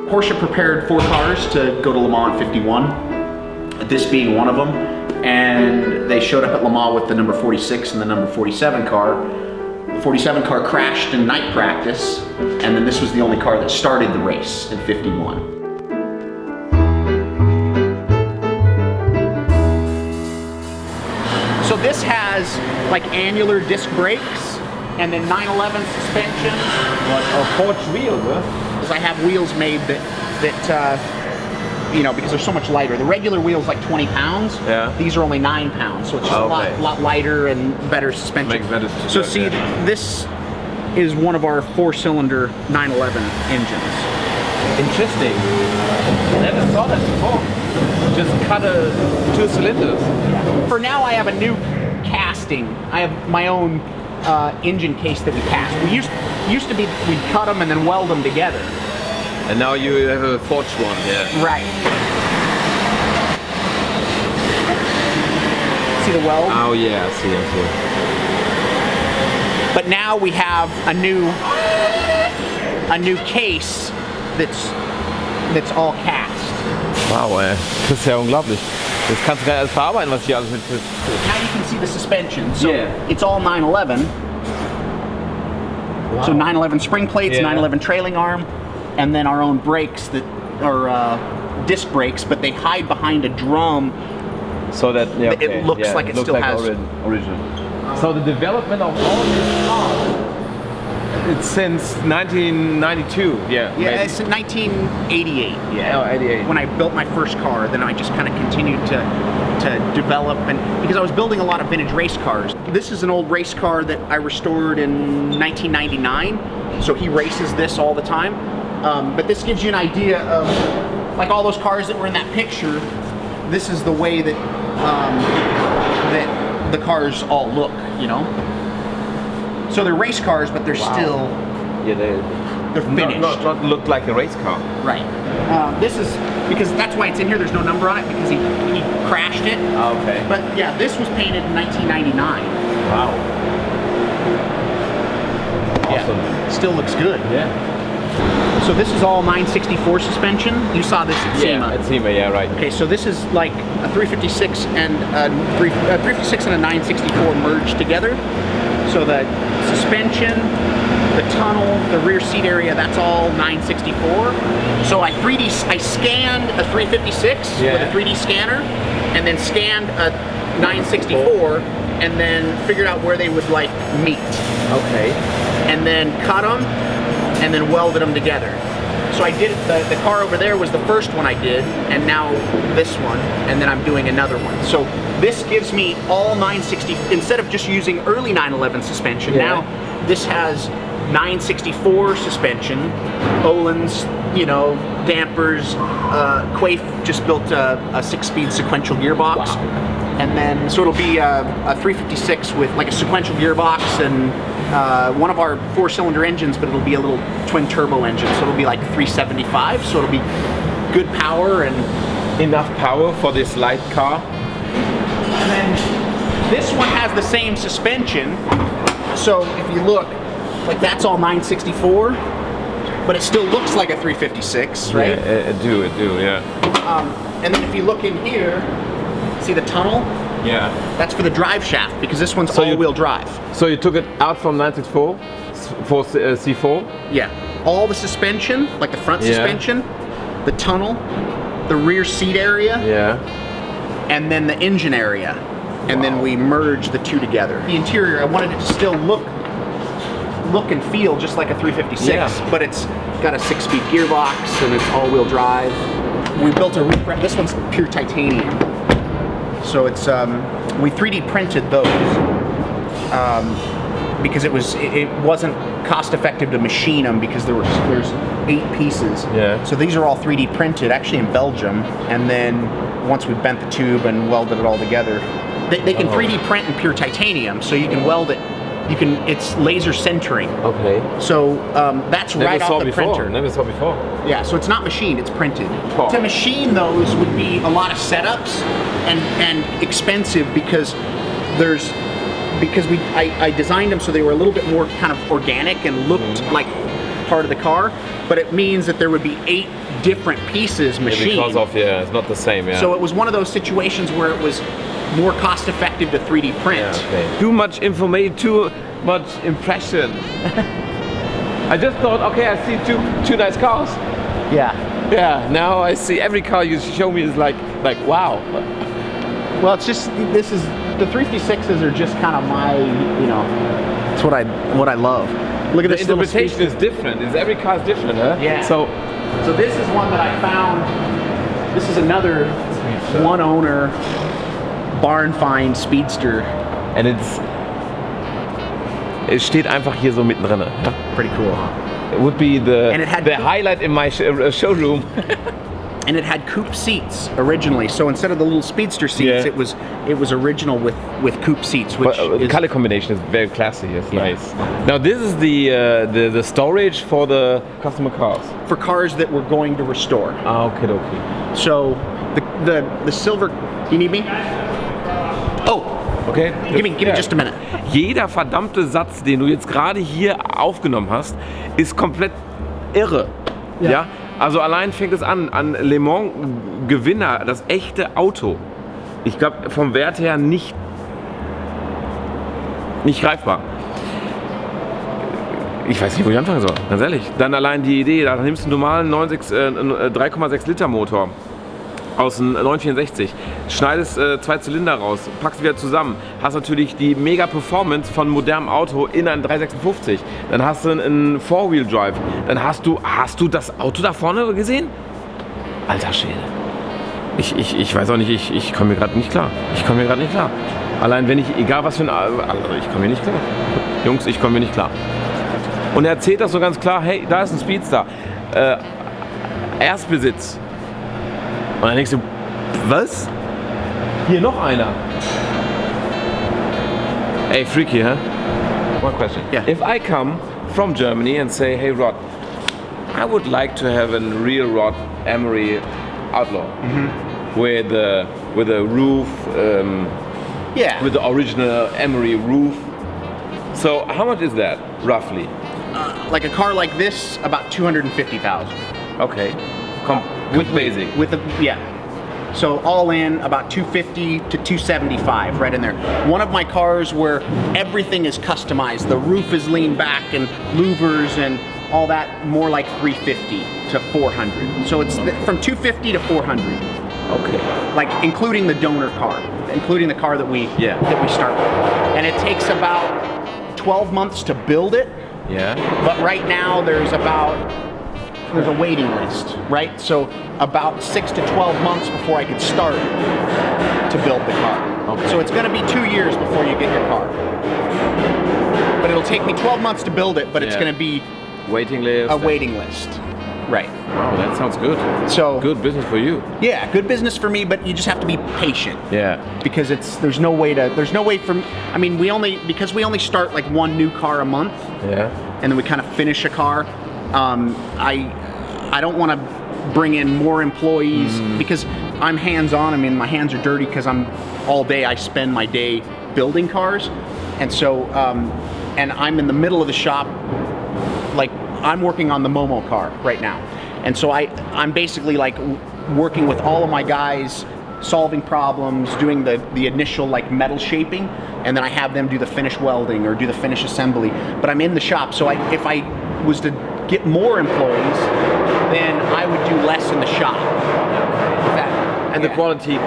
Porsche prepared 4 cars to go to Le Mans in '51, this being one of them, and they showed up at Le Mans with the number 46 and the number 47 car. The 47 car crashed in night practice, and then this was the only car that started the race in '51. So this has like annular disc brakes and then 911 suspension. What, a Porsche wheel, huh? I have wheels made that you know, because they're so much lighter. The regular wheel's like 20 pounds. Yeah. These are only 9 pounds, so it's just a lot lighter and better suspension. Makes better so see, this is one of our 4-cylinder 911 engines. Interesting. Never saw that before. Just cut 2 cylinders. For now, I have a new casting. I have my own engine case that we cast. We used to be, we'd cut them and then weld them together. And now you have a forged one, yeah. Right. See the weld? Oh yeah, I see. But now we have a new case that's all cast. Wow, ey. Das ist ja unglaublich. Das kannst du gar nicht alles verarbeiten, was hier alles mit. Now you can see the suspension. So yeah. It's all 911. Wow. So 911 spring plates, yeah. 911 trailing arm, and then our own brakes that are disc brakes, but they hide behind a drum. So that It looks like it still has original. So the development of all these cars, it's since 1992. Yeah. Yeah, it's in 1988. Yeah. Oh, 88. When I built my first car, then I just kind of continued to develop, and because I was building a lot of vintage race cars. This is an old race car that I restored in 1999. So he races this all the time. But this gives you an idea of, like all those cars that were in that picture, this is the way that that the cars all look, you know? So they're race cars, but they're still, yeah, they're finished. Not look like a race car. Right. This is, because that's why it's in here, there's no number on it, because he crashed it. Oh, okay. But yeah, this was painted in 1999. Wow. Awesome. Yeah, still looks good. Yeah. So this is all 964 suspension. You saw this at SEMA. Yeah, at SEMA, yeah, right. Okay, so this is like a 356 and a 356 and a 964 merged together. So the suspension, the tunnel, the rear seat area, that's all 964. So I scanned a 356 with a 3D scanner, and then scanned a 964, and then figured out where they would like meet. Okay. And then cut them, and then welded them together. So I did, the car over there was the first one I did, and now this one, and then I'm doing another one. So this gives me all 960, instead of just using early 911 suspension, now this has 964 suspension, Öhlins, you know, dampers, Quaife just built a 6-speed sequential gearbox. Wow. And then, so it'll be a 356 with like a sequential gearbox and one of our 4-cylinder engines, but it'll be a little twin turbo engine, so it'll be like 375, so it'll be good power and enough power for this light car. And then this one has the same suspension, so if you look, like that's all 964, but it still looks like a 356, right? Yeah, it do, yeah. And then if you look in here, see the tunnel? Yeah. That's for the drive shaft, because this one's all-wheel drive. So you took it out from 964 for C4? Yeah. All the suspension, like the front suspension, the tunnel, the rear seat area, and then the engine area. And then we merged the two together. The interior, I wanted it to still look and feel just like a 356, but it's got a 6-speed gearbox and it's all-wheel drive. We built a roof rack. This one's pure titanium. So it's we 3D printed those because it wasn't cost effective to machine them because there's 8 pieces. Yeah. So these are all 3D printed, actually in Belgium, and then once we bent the tube and welded it all together, they can 3D print in pure titanium, so you can weld it. It's laser centering. Okay. So that's right off the printer. Never saw before. Yeah, so it's not machined, it's printed. Oh. To machine those would be a lot of setups and expensive because because I designed them so they were a little bit more kind of organic and looked like part of the car, but it means that there would be 8 different pieces machined. Because of, it's not the same, So it was one of those situations where it was more cost effective to 3D print. Too much information, too much impression. I just thought, okay, I see two nice cars. Yeah, now I see every car you show me is like wow. Well, it's just, the 356s are just kind of my, it's what I love. Look at this. The interpretation is different. Every car is different, huh? Yeah. So this is one that I found. This is another one owner barn find Speedster. And es steht einfach hier so mittendrin. Ja? Pretty cool, huh? It would be the highlight in my showroom. And it had coupe seats originally. So instead of the little Speedster seats, it was original with coupe seats. Which the color combination is very classy. It's nice. Now this is the storage for the customer cars. For cars that we're going to restore. Okay. So the silver. You need me? Oh. Okay. Give me just a minute. Jeder verdammte Satz, den du jetzt gerade hier aufgenommen hast, ist komplett irre. Ja? Also allein fängt es an Le Mans Gewinner, das echte Auto. Ich glaube vom Wert her nicht greifbar. Ich weiß nicht, wo ich anfangen soll, ganz ehrlich. Dann allein die Idee, da nimmst du einen normalen 3,6 Liter Motor aus einem 964, schneidest 2 Zylinder raus, packst wieder zusammen, hast natürlich die mega Performance von modernem Auto in einen 356, dann hast du einen Four-Wheel Drive, dann hast du das Auto da vorne gesehen? Alter Schwede. Ich weiß auch nicht, ich komme mir gerade nicht klar. Allein wenn egal was für ein, also ich komme mir nicht klar. Jungs, ich komme mir nicht klar. Und er erzählt das so ganz klar, hey, da ist ein Speedster, Erstbesitz. Und dann denkst du, was? Hier noch einer. Hey, freaky, huh? One question. Yeah. If I come from Germany and say, hey, Rod, I would like to have a real Rod Emory Outlaw with a roof, with the original Emory roof. So how much is that roughly? Like a car like this, about 250,000. Okay. With basic. So all in about 250 to 275, right in there. One of my cars where everything is customized, the roof is leaned back and louvers and all that, more like 350 to 400. So it's from 250 to 400. Okay. Like including the donor car, including the car that we start with. And it takes about 12 months to build it. Yeah. But right now there's a waiting list, right? So about 6 to 12 months before I could start to build the car. Okay. So it's gonna be 2 years before you get your car. But it'll take me 12 months to build it, but it's gonna be a waiting list. Right. Wow, that sounds good. So good business for you. Yeah, good business for me, but you just have to be patient. Yeah. Because there's no way for, I mean, we only start like 1 new car a month. Yeah. And then we kind of finish a car. I don't want to bring in more employees because I'm hands-on. I mean, my hands are dirty because all day I spend my day building cars. And so, and I'm in the middle of the shop, like I'm working on the Momo car right now. And so I'm basically like working with all of my guys, solving problems, doing the initial like metal shaping, and then I have them do the finish welding or do the finish assembly. But I'm in the shop, so if I was to get more employees, then I would do less in the shop. And the quality,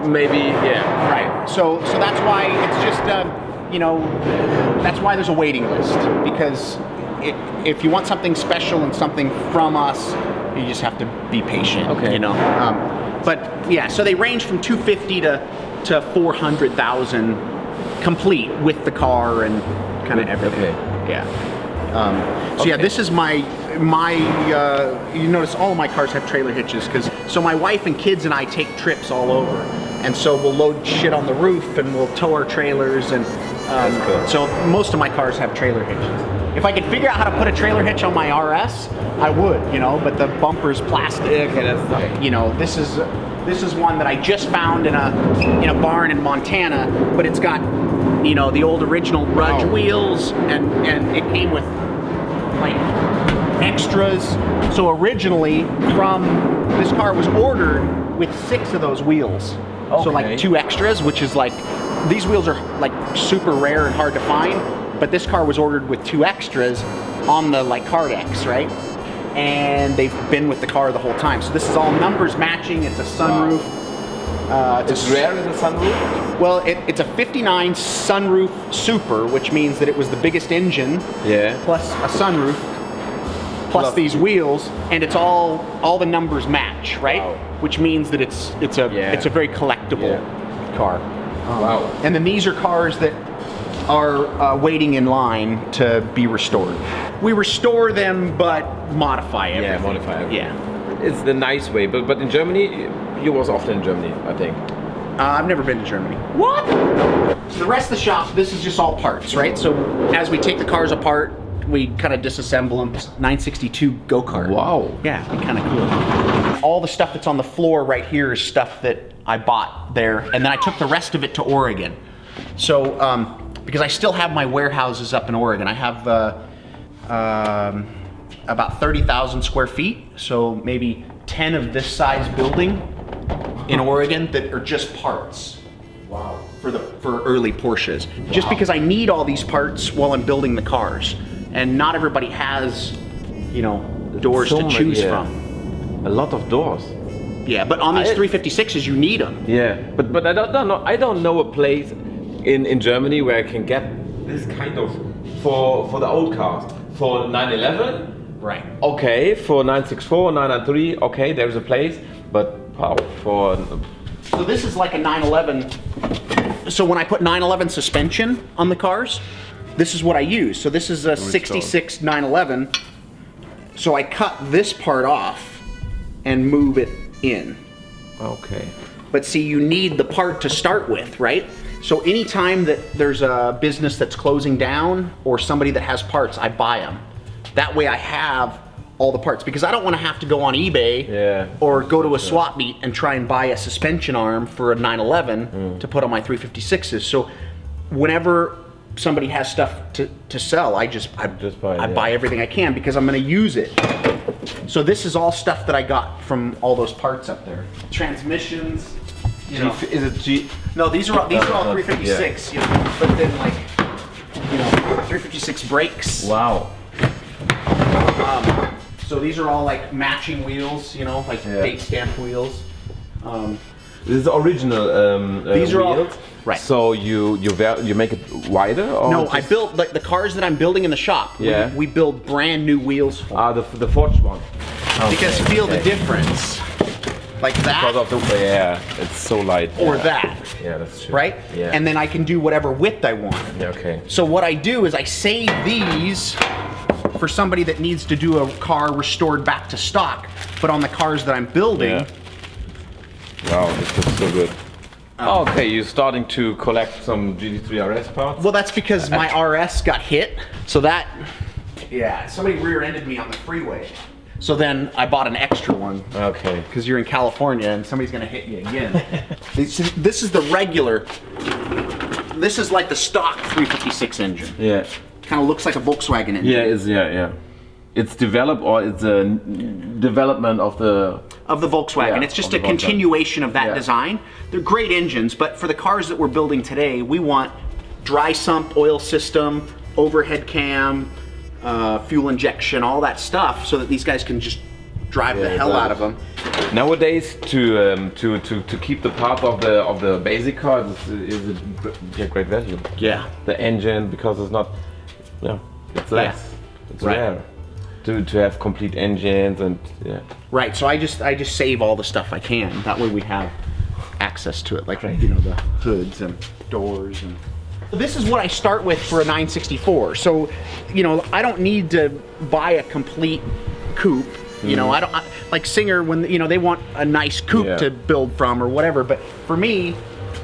maybe, right. So that's why it's just, that's why there's a waiting list, because if you want something special and something from us, you just have to be patient. Okay. But yeah, so they range from 250 to 400,000 complete with the car and kind of everything. Okay. Yeah. So yeah, this is my you notice all of my cars have trailer hitches so my wife and kids and I take trips all over, and so we'll load shit on the roof and we'll tow our trailers, and cool. So most of my cars have trailer hitches. If I could figure out how to put a trailer hitch on my RS, I would, but the bumper's plastic. Okay, that's this is This is one that I just found in a barn in Montana, but it's got, you know, the old original Rudge wheels, and it came with like extras. So originally, this car was ordered with 6 of those wheels. Okay. So like 2 extras, which is like, these wheels are like super rare and hard to find, but this car was ordered with 2 extras on the like Cardex, right? And they've been with the car the whole time. So this is all numbers matching. It's a sunroof. Wow. It's rare as a sunroof? Well, it's a 59 sunroof super, which means that it was the biggest engine, plus a sunroof, plus these wheels, and it's all the numbers match, right? Wow. Which means that it's a very collectible car. Wow. And then these are cars that are waiting in line to be restored. We restore them, but modify everything. Yeah, modify everything. Yeah. It's the nice way, but in Germany, you was often in Germany, I think. I've never been to Germany. What? So the rest of the shop, this is just all parts, right? So as we take the cars apart, we kind of disassemble them. 962 go-kart. Wow. Yeah, kind of cool. All the stuff that's on the floor right here is stuff that I bought there, and then I took the rest of it to Oregon. So, because I still have my warehouses up in Oregon. I have about 30,000 square feet, so maybe 10 of this size building in Oregon that are just parts. Wow. For early Porsches. Wow. Just because I need all these parts while I'm building the cars. And not everybody has, you know, doors to choose from. A lot of doors. Yeah, but on these 356s you need them. Yeah, but I don't know a place in Germany where I can get this kind of for the old cars. For 911, right? Okay. For 964, 993, okay, there's a place. But wow, so this is like a 911. So when I put 911 suspension on the cars, this is what I use. So this is a 66 911. So I cut this part off and move it in. Okay. But see, you need the part to start with, right? So anytime that there's a business that's closing down or somebody that has parts, I buy them. That way I have all the parts, because I don't want to have to go on eBay or go to a swap meet and try and buy a suspension arm for a 911 to put on my 356s. So whenever somebody has stuff to sell, I buy everything I can because I'm going to use it. So this is all stuff that I got from all those parts up there. Transmissions. You know, is it G? No, these are all 356. You know, but then like, you know, 356 brakes. Wow. So these are all like matching wheels. You know, like date stamp wheels. This is original these are wheels. all right. So you make it wider? Or no, I built like the cars that I'm building in the shop. Yeah. We build brand new wheels for. The forged one. Okay. Because feel the difference. Like that. Because of the it's so light. Or that. Yeah, that's true. Right? Yeah. And then I can do whatever width I want. Yeah, okay. So what I do is I save these for somebody that needs to do a car restored back to stock. But on the cars that I'm building. Yeah. Wow, this looks so good. Okay, you're starting to collect some GT3 RS parts? Well, that's because my RS got hit. So that, somebody rear-ended me on the freeway. So then I bought an extra one. Okay. Because you're in California and somebody's gonna hit you again. This is the regular, this is like the stock 356 engine. Yeah. Kind of looks like a Volkswagen engine. Yeah, It's developed, or it's a development of the Volkswagen. Yeah, it's just a continuation of that design. They're great engines, but for the cars that we're building today, we want dry sump oil system, overhead cam, fuel injection, all that stuff, so that these guys can just drive the hell out of them. Nowadays, to keep the part of the basic car is a great value. Yeah. The engine, because it's not, it's less. It's rare. To have complete engines and Right. So I just save all the stuff I can. That way we have access to it, like you know, the hoods and doors and. This is what I start with for a 964. So, you know, I don't need to buy a complete coupe. You know, I don't like Singer when you know they want a nice coupe to build from or whatever. But for me,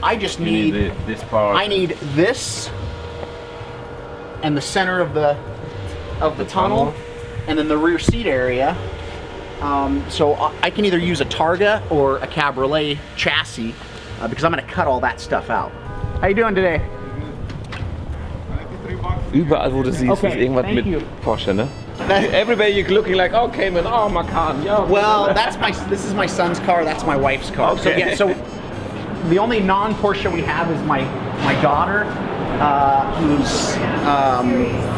I just need this part. I need this and the center of the tunnel. And then the rear seat area, So I can either use a Targa or a Cabriolet chassis because I'm going to cut all that stuff out. How you doing today? Überall, wo du siehst, ist irgendwas mit Porsche, ne? Everybody you're looking like, okay, man, oh, Macan. Yeah, well, this is my son's car, that's my wife's car. Okay. So yeah, so the only non-Porsche we have is my daughter, who's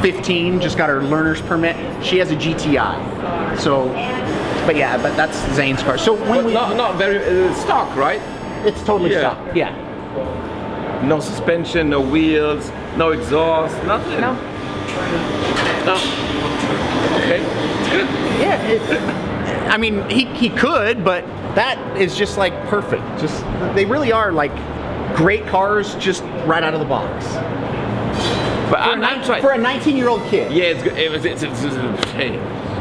15, just got her learner's permit. She has a GTI. So, but that's Zane's car. So when we not very stock, right? It's totally stock. Yeah. No suspension, no wheels, no exhaust, nothing. No. Okay, it's good. Yeah. I mean, he could, but that is just like perfect. Just they really are like great cars, just right out of the box. But I'm trying for a 19-year-old kid. Yeah, it's good. Hey,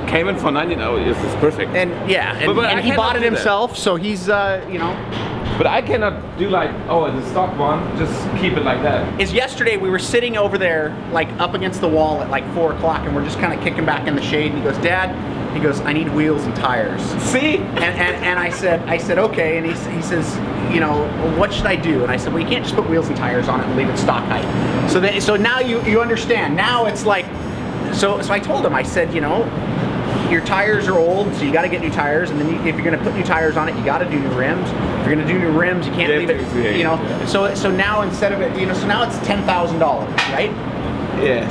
came in for 19. Oh, it's perfect. And yeah, and he bought it himself, so he's you know. But I cannot do like, oh, the stock one, just keep it like that. Yesterday we were sitting over there, like up against the wall at like 4 o'clock, and we're just kind of kicking back in the shade. And he goes, Dad, he goes, I need wheels and tires. See? And I said, okay. And he says, you know, what should I do? And I said, well, you can't just put wheels and tires on it and leave it stock height. So now you understand. Now it's like, so I told him, I said, you know, your tires are old, so you got to get new tires, and then if you're going to put new tires on it, you got to do new rims. If you're going to do new rims, you can't leave it, you know. So now instead of it, you know, so now it's $10,000, right? Yeah.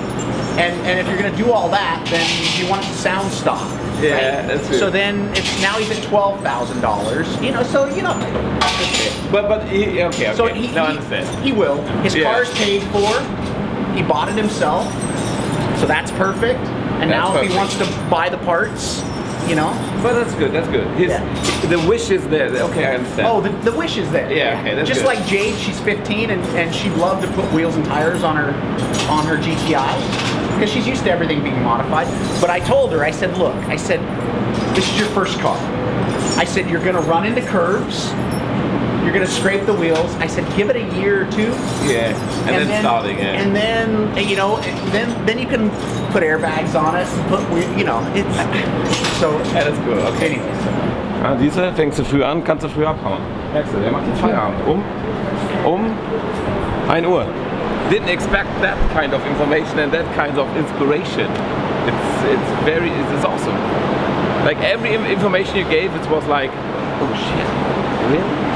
And if you're going to do all that, then you want it to sound stock. Yeah, right? that's true. So then now he's at $12,000. You know, so you know. But okay. So I understand. He will. His car's paid for. He bought it himself, so that's perfect. And That's now perfect. if he wants to buy the parts, you know. But that's good, that's good. The wish is there. Okay, I understand. Oh, the wish is there. Yeah, okay, that's just good. like Jade, she's 15 and she'd love to put wheels and tires on her GTI because she's used to everything being modified. But I told her, I said, look, I said, this is your first car. I said, you're gonna run into curves. You're gonna scrape the wheels. I said, give it a year or two. Yeah, and then starting. Yeah. And then you know, then you can put airbags on it and put, you know, it's so. Ja, das ist cool. Okay. Anyways. Ja, diese fängst du früh an, kannst du früh abhauen. Merkst du, der macht den Feierabend um 1 Uhr. Didn't expect that kind of information and that kind of inspiration. It's awesome. Like every information you gave, it was like, oh shit, really?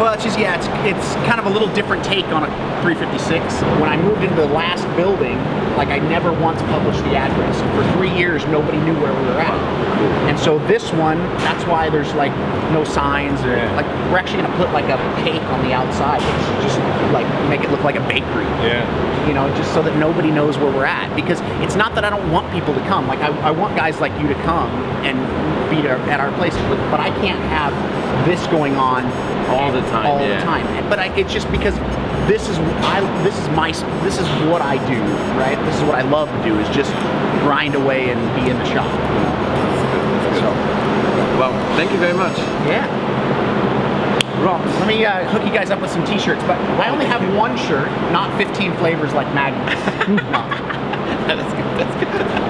Well, it's just, yeah, it's kind of a little different take on a 356. When I moved into the last building, like I never once published the address. For 3 years, nobody knew where we were at. And so this one, that's why there's like no signs. Or, like we're actually gonna put like a cake on the outside, just like make it look like a bakery. Yeah. You know, just so that nobody knows where we're at. Because it's not that I don't want people to come. Like I want guys like you to come and be at our place, but I can't have this going on all the time. The time. But it's just because this is what I do, right? This is what I love to do, is just grind away and be in the shop. That's good. So, well, thank you very much. Yeah. Rocks. Let me hook you guys up with some t-shirts, but I only have one shirt, not 15 flavors like Magnus. No. That's good.